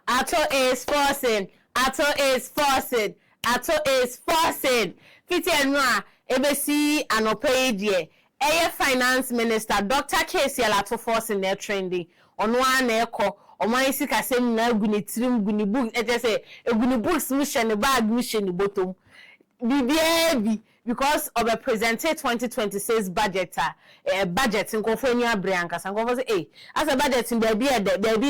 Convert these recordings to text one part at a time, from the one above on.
Ato is Forson. Ato is Forson. Ato is Forson. Fiti enwa ebesi anope die. Eye finance minister Dr. Casey Ato Forson na trending. Ono ana ekọ oman sika sem na guni trim guni book ete say guni books mu hye ne bag mu hye ne bottom. Bi because of a presented 2026 budget budget nkofo ni abre ankasa nkofo say as a budget in there be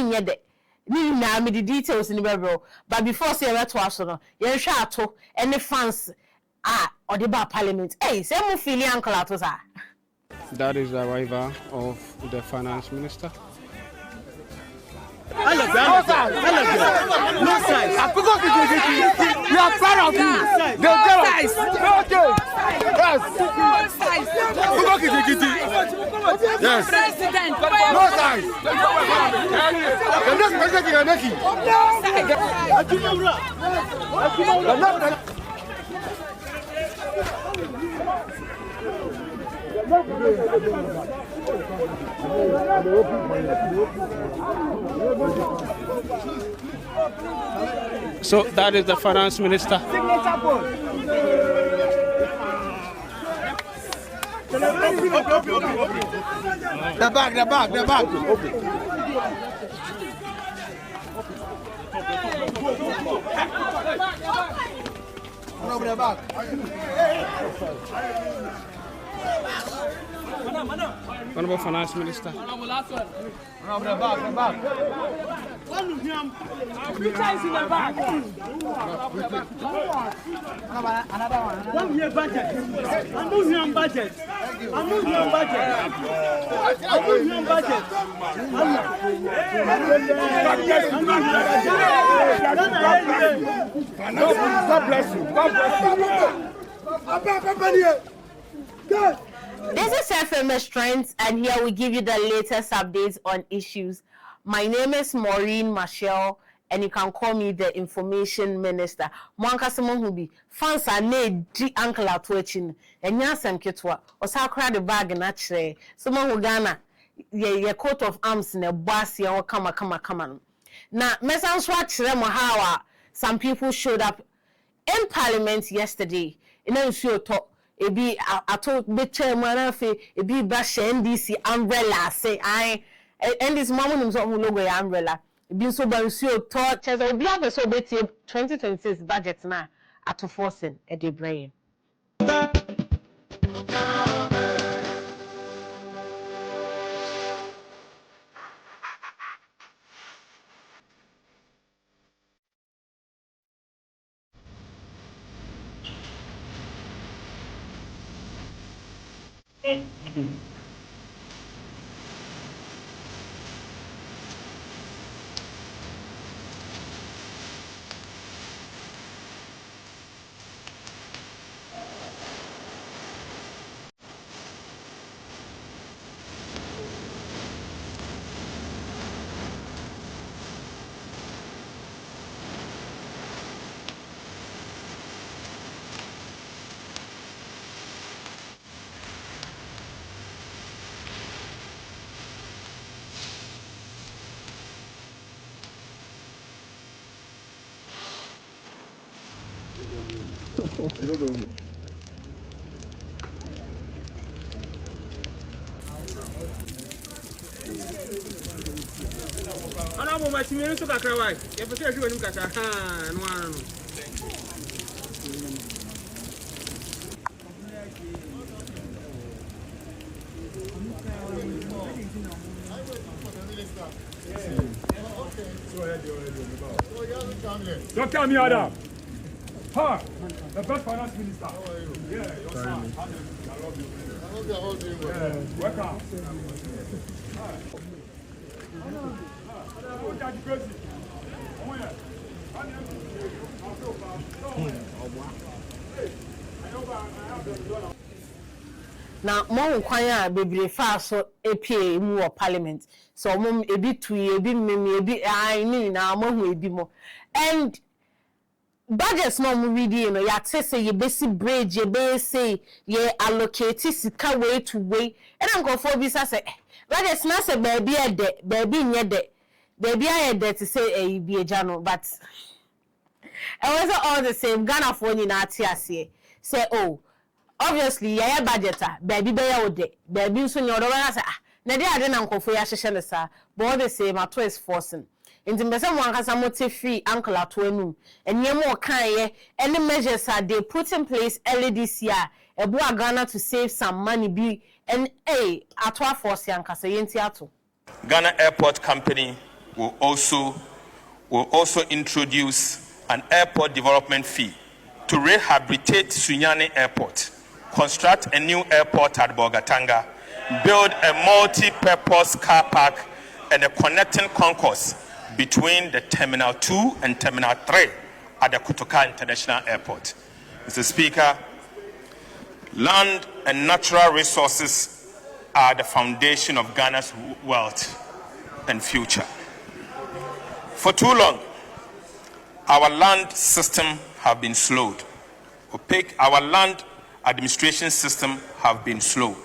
nye de ni na me the details in the but before say we to aso no ye hwa ato any fans or the bar parliament say mu feel uncle ato sa. That is the arrival of the finance minister. No size. You are proud of me. No size. Yes. President. No size. The next president you are making. So that is the finance minister. The back. Over the back. Honorable Finance Minister. Over the back. Peter is in the back. Another one. 1 year budget. I'm moving on budget. God bless you. This is FMS Trends, and here we give you the latest updates on issues. My name is Maureen Michelle, and you can call me the Information Minister. Mwanka someone who be fans are need uncle at watching, and yasam kitwa, or sakra the bag and actually someone who Ghana, your coat of arms in a bossy or come. Now, Messan Swatch Mahama, some people showed up in Parliament yesterday, and then she talk. Ebi ato beche mwana fe ebi ba NDC umbrella say I and this mama nim so logo ya umbrella ebi so ba nsuo to chese obi ave so betie 2026 budget na ato Forson e de brain. Honorable Machimino Kakawai, if you are doing Kaka and one. Don't tell me, Adam. Ha! The best finance minister. How are you? Yeah, your son. I love you. I hope you're all doing well. Yeah, welcome. Now, more kwanya bebre fa so APA mu or parliament. So mom ebi tui ebi memi ebi I ni na mo hu ebi mo. And budgets no mu ready you know ya say ye basic bridge ye be say ye allocate sika way to way. And am go for bi say budgets na say baby e de baby nye de. baby I had there to say a be a jano, but it wasn't all the same. Ghana for you not here say oh obviously yeah budgeter baby bear would baby soon your say na dey ade na nkofo ya hyehyɛ ne sa but all the same ato is Forson nti mbese mo ankasa mo te free uncle ato anum enye mo kan ye any measures are they put in place early this year ebu Ghana to save some money be and ato Force ankasa yenti ato Ghana Airport Company will also introduce an airport development fee to rehabilitate Sunyani Airport, construct a new airport at Bogatanga, build a multi-purpose car park and a connecting concourse between the Terminal 2 and Terminal 3 at the Kotoka International Airport. Mr. Speaker, land and natural resources are the foundation of Ghana's wealth and future. For too long, our land system have been slowed. Opaque, our land administration system have been slow,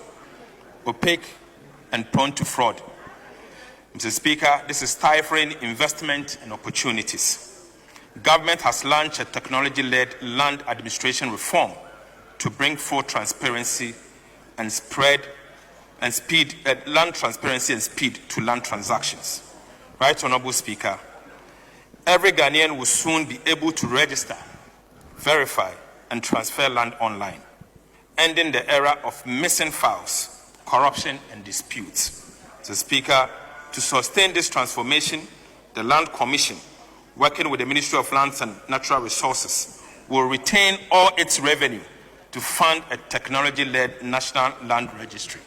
opaque, and prone to fraud. Mr. Speaker, this is stifling investment and opportunities. Government has launched a technology-led land administration reform to bring forth transparency and land transparency and speed to land transactions. Right, Honorable Speaker, every Ghanaian will soon be able to register, verify, and transfer land online, ending the era of missing files, corruption, and disputes. Mr. Speaker, to sustain this transformation, the Land Commission, working with the Ministry of Lands and Natural Resources, will retain all its revenue to fund a technology-led national land registry.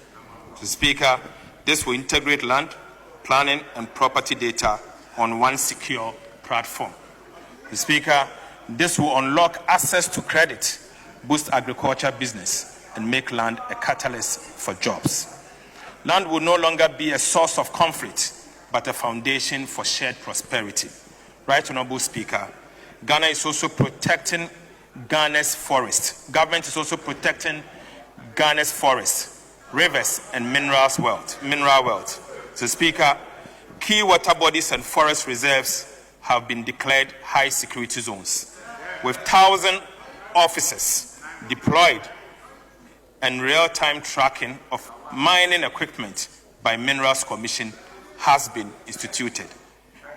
Mr. Speaker, this will integrate land, planning, and property data on one secure platform. Mr. Speaker, this will unlock access to credit, boost agriculture business, and make land a catalyst for jobs. Land will no longer be a source of conflict, but a foundation for shared prosperity. Right, Honorable Speaker, Ghana is also protecting Ghana's forest. Government is also protecting Ghana's forests, rivers, and mineral wealth. So, Speaker, key water bodies and forest reserves have been declared high security zones, with 1,000 officers deployed and real-time tracking of mining equipment by Minerals Commission has been instituted.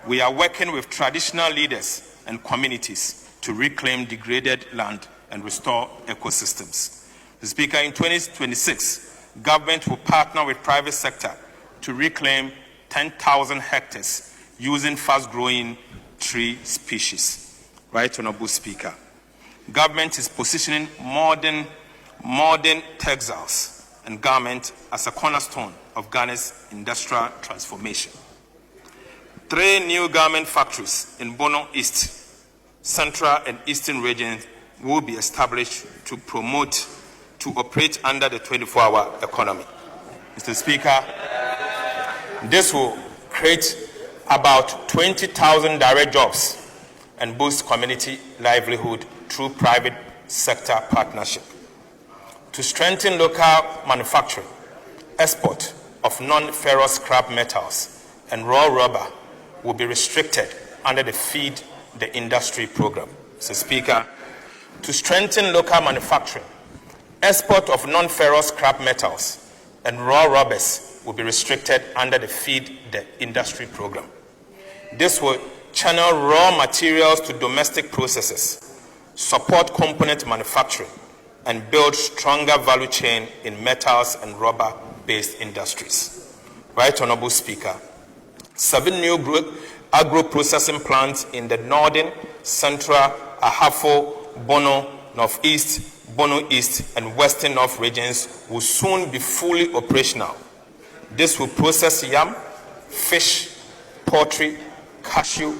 We are working with traditional leaders and communities to reclaim degraded land and restore ecosystems. Mr. Speaker, in 2026, government will partner with private sector to reclaim 10,000 hectares using fast-growing tree species. Right, Honorable Speaker. Government is positioning modern textiles and garment as a cornerstone of Ghana's industrial transformation. 3 new garment factories in Bono East, Central and Eastern regions will be established to operate under the 24-hour economy. Mr. Speaker, this will create about 20,000 direct jobs and boost community livelihood through private sector partnership. To strengthen local manufacturing, export of non-ferrous scrap metals and raw rubber will be restricted under the Feed the Industry program. Mr. Speaker, to strengthen local manufacturing, export of non-ferrous scrap metals and raw rubbers will be restricted under the Feed the Industry program. This will channel raw materials to domestic processes, support component manufacturing, and build stronger value chain in metals and rubber-based industries. Right, Honorable Speaker, 7 new agro-processing plants in the Northern, Central, Ahafo, Bono, Northeast, Bono East, and Western North regions will soon be fully operational. This will process yam, fish, poultry, cashew,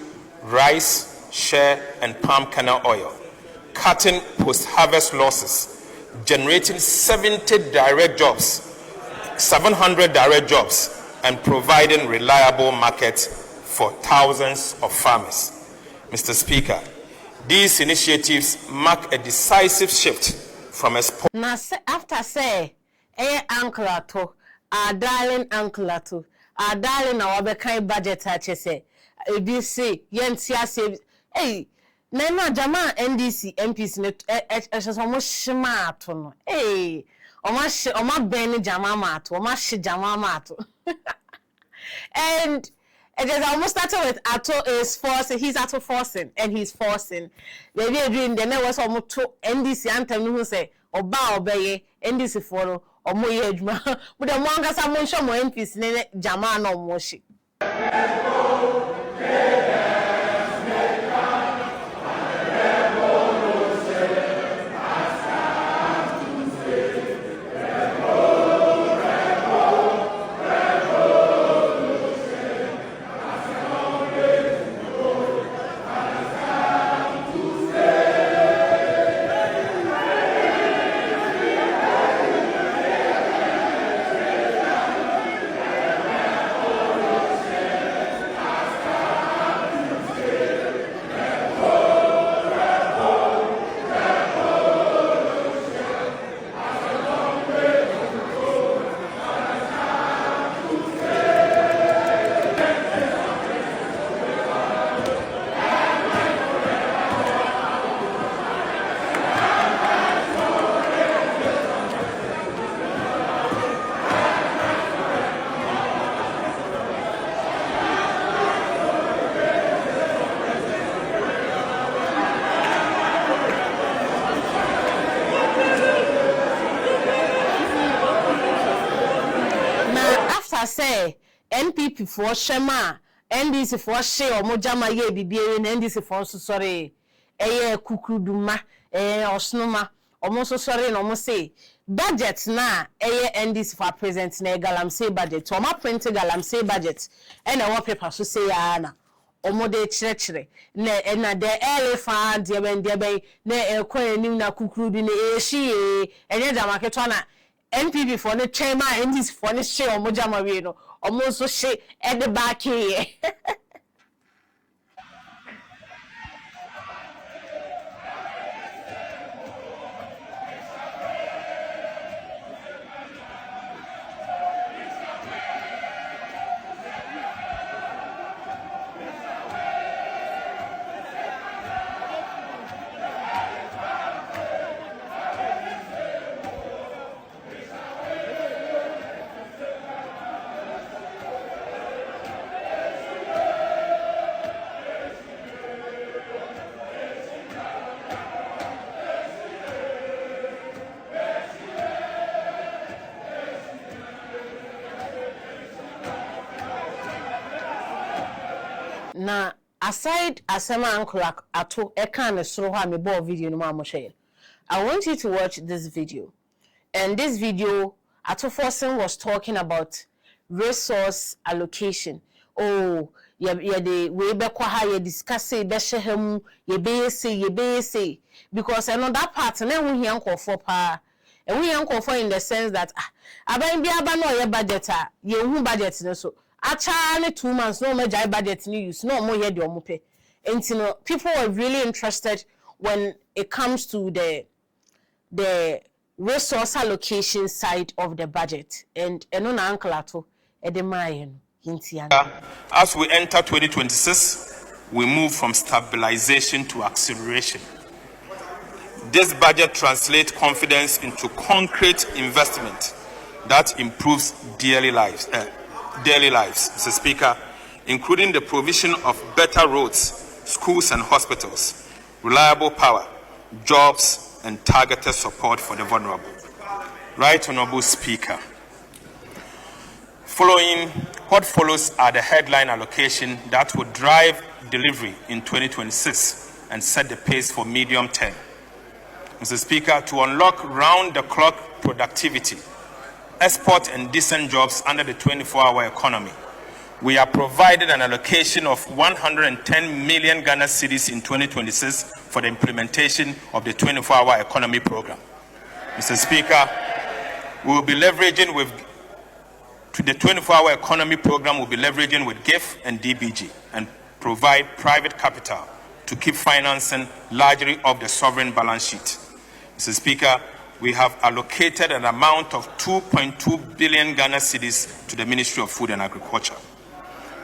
rice, shea, and palm kernel oil, cutting post-harvest losses, generating 700 direct jobs, and providing reliable markets for thousands of farmers. Mr. Speaker, these initiatives mark a decisive shift from export. After say, uncle ato, our darling uncle ato, our darling our kind budget say, ABC yentia say hey na jama NDC MPs ne omo shima ato no hey oma ben jama ma ato oma hye jama ma ato and it is almost started with Ato is Forson. He's Ato Forson and he's Forson. They be doing the networks almost to NDC anthem who say Oba obeye NDC follow or mo yejma. But the manga some show mo MPs ne jama no moshi. Say NPP for Shema, NDC for She or Mojama ye BBA and NDC for sorry, Kukuduma, Osnoma, almost sorry, and almost say budget na NDC for present ne galamsey budget, or my printed galamsey budget, and our paper to say Anna. Omode chire na de elephant de ben de ben na ekwan na kukuru na ehie enye da market na NPP for the chairman and this for the share omojama we no almost so she at the back here. Na aside asema uncle ato eka ne soro ha me bo video no ma mo share. I want you to watch this video. And this video Ato Forson was talking about resource allocation. Oh, yeah the we be kwa ha ye discuss e be hye ye be say because another part na hu hia nkofo pa. E hu hia nkofo in the sense that aban bi aba no ye budget ye hu budget ne so Actually 2 months no major budget ni use no more head your pay. And you know people are really interested when it comes to the resource allocation side of the budget and no na uncle ato edemayen hintia. As we enter 2026, we move from stabilization to acceleration. This budget translates confidence into concrete investment that improves daily lives, Mr. Speaker, including the provision of better roads, schools and hospitals, reliable power, jobs, and targeted support for the vulnerable. Right Honorable Speaker, what follows are the headline allocation that will drive delivery in 2026 and set the pace for medium term. Mr. Speaker, to unlock round-the-clock productivity, export and decent jobs under the 24-hour economy, we are provided an allocation of 110 million Ghana cedis in 2026 for the implementation of the 24-hour economy program. Mr. Speaker, we will be leveraging the 24-hour economy program will be leveraging with GIF and DBG and provide private capital to keep financing largely of the sovereign balance sheet. Mr. Speaker, we have allocated an amount of 2.2 billion Ghana cedis to the Ministry of Food and Agriculture.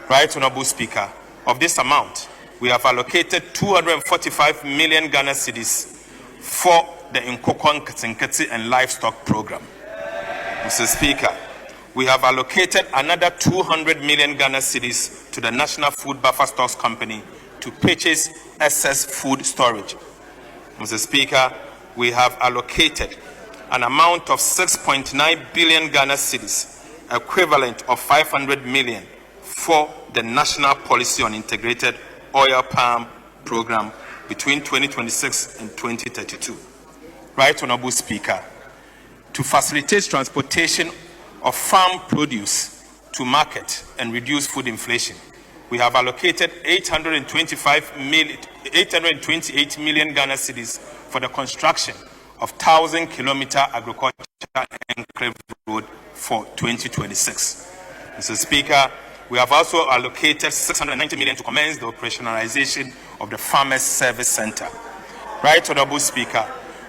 Right Honorable Speaker, of this amount, we have allocated 245 million Ghana cedis for the Nkokon Katinkati and Livestock Program. Mr. Speaker, we have allocated another 200 million Ghana cedis to the National Food Buffer Stocks Company to purchase excess food storage. Mr. Speaker, we have allocated an amount of 6.9 billion Ghana cedis, equivalent of 500 million, for the National Policy on Integrated Oil Palm Program between 2026 and 2032. Right Honorable Speaker, to facilitate transportation of farm produce to market and reduce food inflation, we have allocated 828 million Ghana cedis for the construction of 1,000-kilometer agricultural enclave road for 2026. Mr. Speaker, we have also allocated 690 million to commence the operationalization of the Farmers Service Center. Right Honorable Speaker,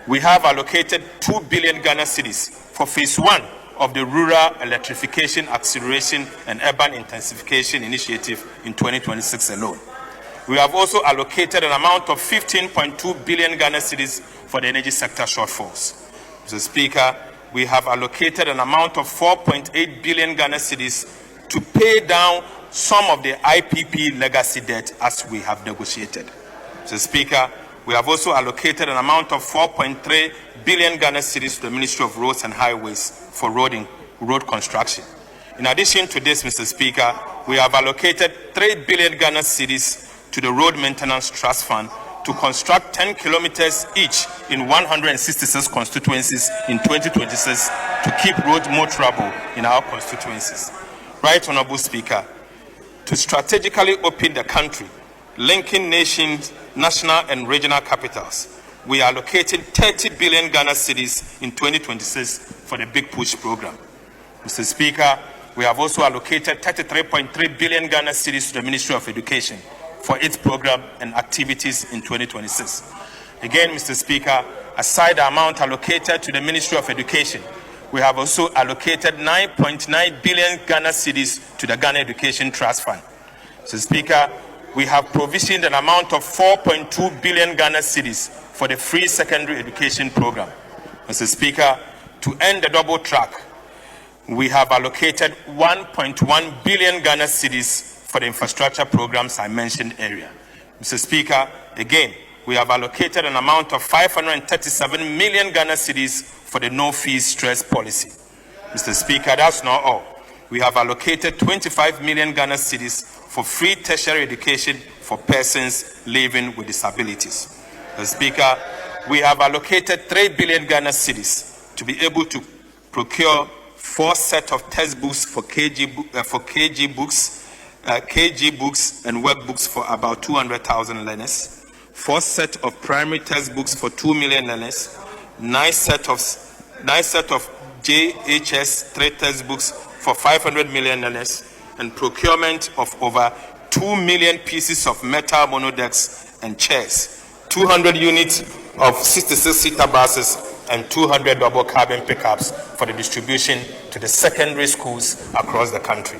we have allocated 2 billion Ghana cedis for phase 1 of the Rural Electrification Acceleration and Urban Intensification Initiative in 2026 alone. We have also allocated an amount of 15.2 billion Ghana cedis for the energy sector shortfalls. Mr. Speaker, we have allocated an amount of 4.8 billion Ghana cedis to pay down some of the IPP legacy debt as we have negotiated. Mr. Speaker, we have also allocated an amount of 4.3 billion Ghana cedis to the Ministry of Roads and Highways for road construction. In addition to this, Mr. Speaker, we have allocated 3 billion Ghana cedis to the Road Maintenance Trust Fund to construct 10 kilometers each in 166 constituencies in 2026 to keep roads more trouble in our constituencies. Right Honorable Speaker, to strategically open the country, linking nations, national and regional capitals, we are allocating 30 billion Ghana cedis in 2026 for the Big Push program. Mr. Speaker, we have also allocated 33.3 billion Ghana cedis to the Ministry of Education for its program and activities in 2026. Again, Mr. Speaker, aside the amount allocated to the Ministry of Education, we have also allocated 9.9 billion Ghana cedis to the Ghana Education Trust Fund. Mr. Speaker, we have provisioned an amount of 4.2 billion Ghana cedis for the free secondary education program. Mr. Speaker, to end the double track, we have allocated 1.1 billion Ghana cedis for the infrastructure programs I mentioned earlier. Mr. Speaker, again, we have allocated an amount of 537 million Ghana cedis for the no-fees stress policy. Mr. Speaker, that's not all. We have allocated 25 million Ghana cedis for free tertiary education for persons living with disabilities. Mr. Speaker, we have allocated 3 billion Ghana cedis to be able to procure 4 sets of textbooks for KG books and workbooks for about 200,000 learners, 4 sets of primary textbooks for 2 million learners, 9 sets of JHS 3 textbooks for 500 million learners, and procurement of over 2 million pieces of metal monodecks and chairs, 200 units of 66-seater buses, and 200 double cabin pickups for the distribution to the secondary schools across the country.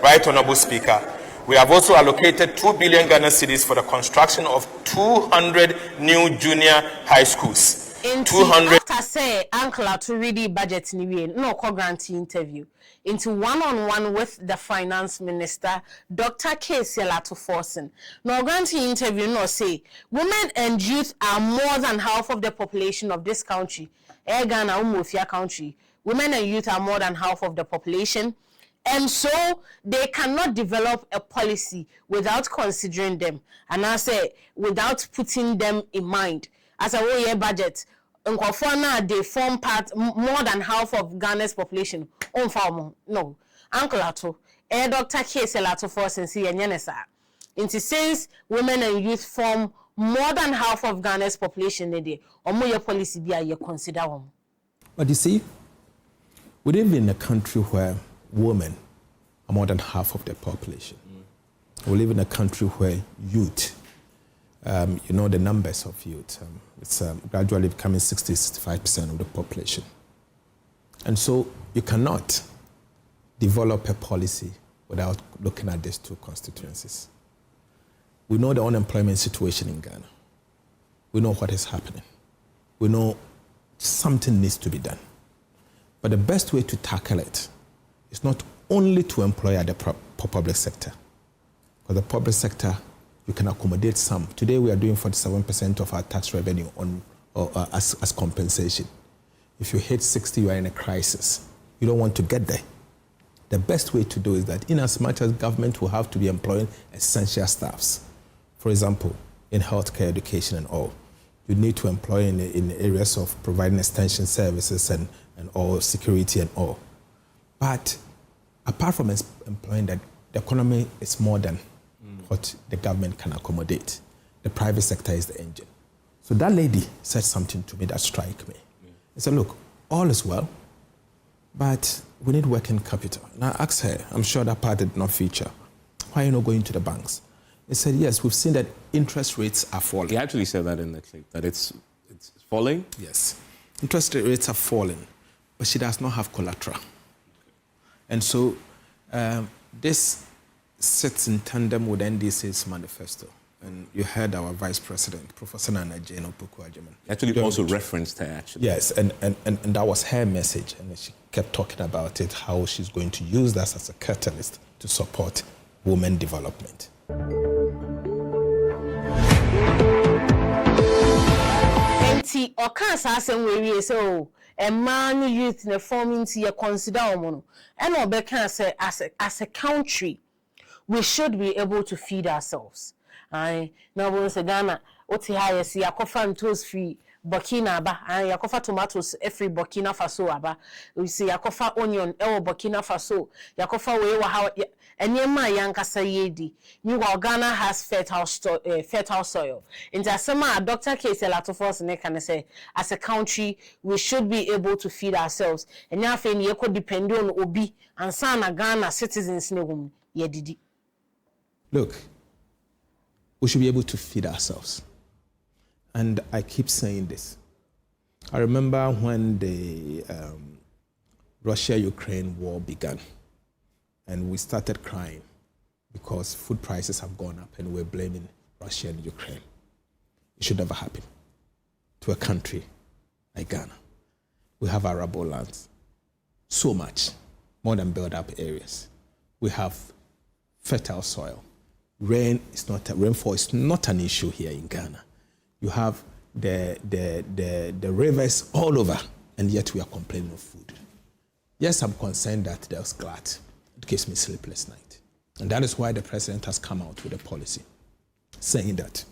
Right Honorable Speaker, we have also allocated 2 billion Ghana cedis for the construction of 200 new junior high schools. 200 after say uncle to read the budget no grant interview into one-on-one with the finance minister Dr. K.Selato Forson. No grant interview no say women and youth are more than half of the population of this country. Ghana Umofia country. Women and youth are more than half of the population. And so they cannot develop a policy without considering them. And I say without putting them in mind. As a whole year budget, they form part more than half of Ghana's population. No. Uncle Ato, Dr. K.Selato Forson see Yenesa. Since women and youth form more than half of Ghana's population, your policy be you consider them. But you see, we live in a country where women are more than half of the population. We live in a country where youth, you know the numbers of youth, it's gradually becoming 60-65% of the population. And so you cannot develop a policy without looking at these two constituencies. We know the unemployment situation in Ghana. We know what is happening. We know something needs to be done. But the best way to tackle it is not only to employ at the public sector. Because the public sector, you can accommodate some. Today we are doing 47% of our tax revenue as compensation. If you hit 60, you are in a crisis. You don't want to get there. The best way to do is that in as much as government will have to be employing essential staffs, for example, in healthcare, education and all, you need to employ in areas of providing extension services and all, security and all. But apart from employing that, the economy is more than what the government can accommodate. The private sector is the engine. So that lady said something to me that struck me. He said, look, all is well, but we need working capital. And I asked her, I'm sure that part did not feature, why are you not going to the banks? He said, yes, we've seen that interest rates are falling. He actually said that in the clip, that it's falling? Yes. Interest rates are falling, but she does not have collateral. And so this sits in tandem with NDC's manifesto. And you heard our Vice President, Professor Nana Jane Opoku-Agyeman. Actually also referenced her, actually. Yes, and that was her message. And she kept talking about it, how she's going to use that as a catalyst to support women development. Enti oka asasem we so a man youth in forming to you consider omo and obeka say as a country we should be able to feed ourselves. Aye, now we say Ghana oti high see yakofa ntos free Burkina aba and yakofa tomatoes every Burkina Faso aba. We see yakofa onion ewo Burkina Faso yakofa we wa how enyema yankasa yedi. Ghana has fertile soil. In Tasema, Dr. K. Forson can say, as a country, we should be able to feed ourselves. And now, you could depend on Obi and Sana Ghana citizens. Look, we should be able to feed ourselves. And I keep saying this. I remember when the Russia-Ukraine war began, and we started crying because food prices have gone up and we're blaming Russia and Ukraine. It should never happen to a country like Ghana. We have arable lands, so much, more than built-up areas. We have fertile soil. Rainfall is not an issue here in Ghana. You have the rivers all over, and yet we are complaining of food. Yes, I'm concerned that there's glut. It gives me sleepless night. And that is why the president has come out with a policy saying that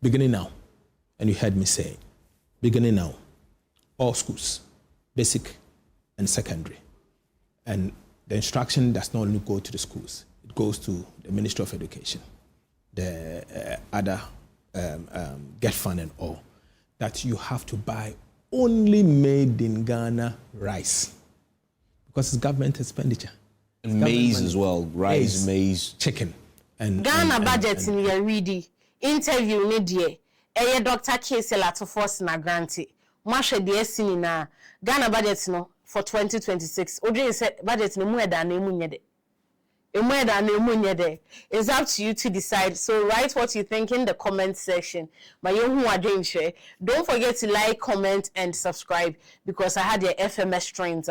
beginning now, and you heard me say, beginning now, all schools, basic and secondary, and the instruction does not only go to the schools, it goes to the Ministry of Education, the other Get Fund and all, that you have to buy only made in Ghana rice because it's government expenditure. And maize as well, rice, maize, chicken. And Ghana budget in your ready interview media. Dr. K. Forson na granted. Masha de na Ghana budget no for 2026. Odre said budget no more than it's up to you to decide. So write what you think in the comment section. Don't forget to like, comment, and subscribe because I had your FMS trains.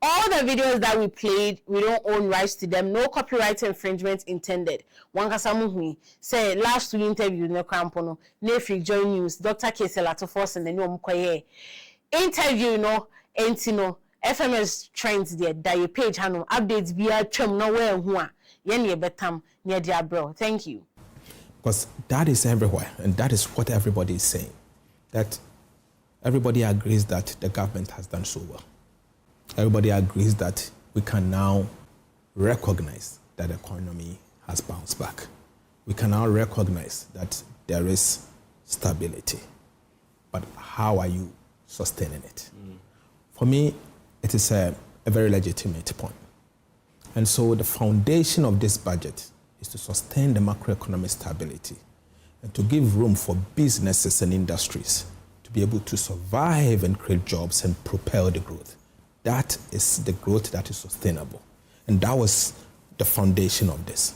All the videos that we played, we don't own rights to them. No copyright infringement intended. Wankasamuhui say last week interview no crampono. Nefri join news. Dr. K. Forson the no mkoye interview no entino FMS trends there. That your page hano updates via chum nowhere whoa. Yenye betam near dia bro. Thank you. Because that is everywhere, and that is what everybody is saying. That everybody agrees that the government has done so well. Everybody agrees that we can now recognize that the economy has bounced back. We can now recognize that there is stability. But how are you sustaining it? For me, it is a very legitimate point. And so the foundation of this budget is to sustain the macroeconomic stability and to give room for businesses and industries to be able to survive and create jobs and propel the growth. That is the growth that is sustainable. And that was the foundation of this.